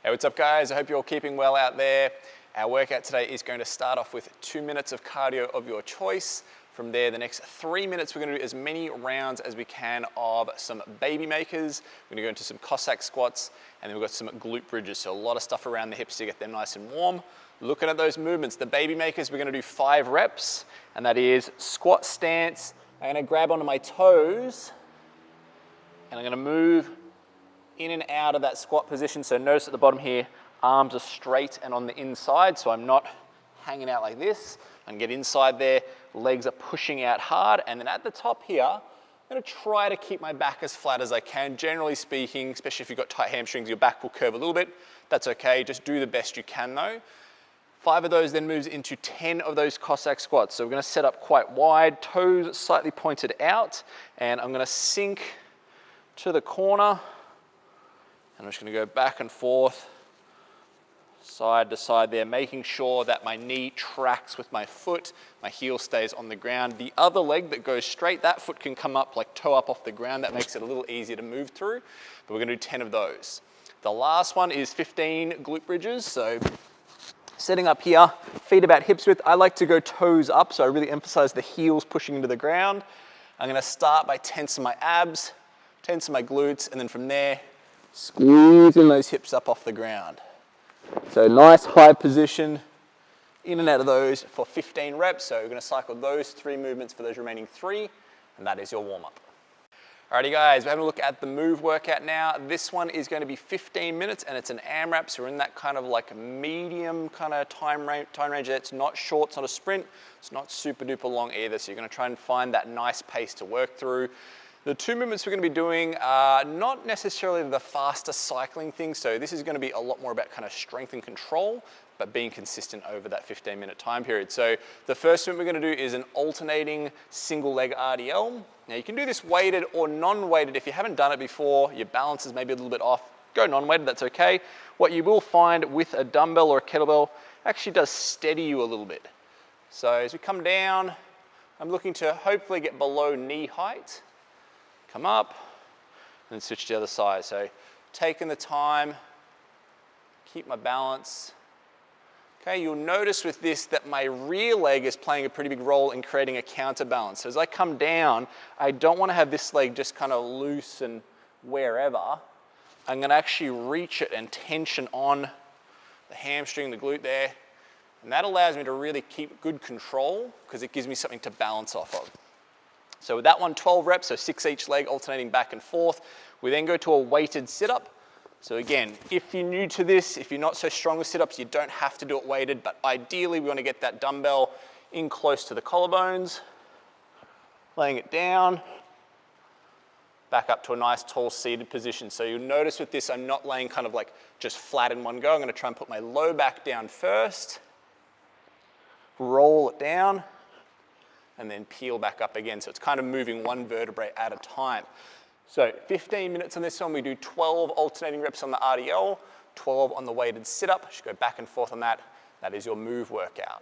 Hey, what's up guys? I hope you're all keeping well out there. Our workout today is going to start off with 2 minutes of cardio of your choice. From there, the next 3 minutes, we're going to do as many rounds as we can of some baby makers. We're going to go into some Cossack squats, and then we've got some glute bridges. So a lot of stuff around the hips to get them nice and warm. Looking at those movements, the baby makers, we're going to do 5 reps, and that is squat stance. I'm going to grab onto my toes, and I'm going to move in and out of that squat position. So notice at the bottom here, arms are straight and on the inside, so I'm not hanging out like this. I can get inside there, legs are pushing out hard, and then at the top here, I'm gonna try to keep my back as flat as I can. Generally speaking, especially if you've got tight hamstrings, your back will curve a little bit. That's okay, just do the best you can though. 5 of those then moves into 10 of those Cossack squats. So we're gonna set up quite wide, toes slightly pointed out, and I'm gonna sink to the corner. And I'm just going to go back and forth, side to side there, making sure that my knee tracks with my foot, my heel stays on the ground. The other leg that goes straight, that foot can come up, like toe up off the ground. That makes it a little easier to move through, but we're going to do 10 of those. The last one is 15 glute bridges. So setting up here, feet about hips width. I like to go toes up, so I really emphasize the heels pushing into the ground. I'm going to start by tensing my abs, tensing my glutes, and then from there, squeezing those hips up off the ground. So nice high position, in and out of those for 15 reps. So we're going to cycle those 3 movements for those remaining 3, and that is your warm-up. Alrighty guys, we're having a look at the move workout now. This one is going to be 15 minutes, and it's an AMRAP, so we're in that kind of like medium kind of time range. It's not short, it's not a sprint, it's not super duper long either, so you're going to try and find that nice pace to work through. The 2 movements we're going to be doing are not necessarily the fastest cycling thing, so this is going to be a lot more about kind of strength and control, but being consistent over that 15-minute time period. So the first movement we're going to do is an alternating single leg RDL. Now you can do this weighted or non-weighted. If you haven't done it before, your balance is maybe a little bit off, go non-weighted, that's okay. What you will find with a dumbbell or a kettlebell actually does steady you a little bit. So as we come down, I'm looking to hopefully get below knee height. Come up, and then switch to the other side. So taking the time, keep my balance. Okay, you'll notice with this that my rear leg is playing a pretty big role in creating a counterbalance. So as I come down, I don't want to have this leg just kind of loose and wherever. I'm going to actually reach it and tension on the hamstring, the glute there. And that allows me to really keep good control because it gives me something to balance off of. So with that one, 12 reps, so 6 each leg, alternating back and forth. We then go to a weighted sit-up. So again, if you're new to this, if you're not so strong with sit-ups, you don't have to do it weighted, but ideally we want to get that dumbbell in close to the collarbones, laying it down, back up to a nice tall seated position. So you'll notice with this, I'm not laying kind of like just flat in one go. I'm going to try and put my low back down first, roll it down, and then peel back up again. So it's kind of moving one vertebrae at a time. So 15 minutes on this one, we do 12 alternating reps on the RDL, 12 on the weighted sit-up. Just go back and forth on that. That is your move workout.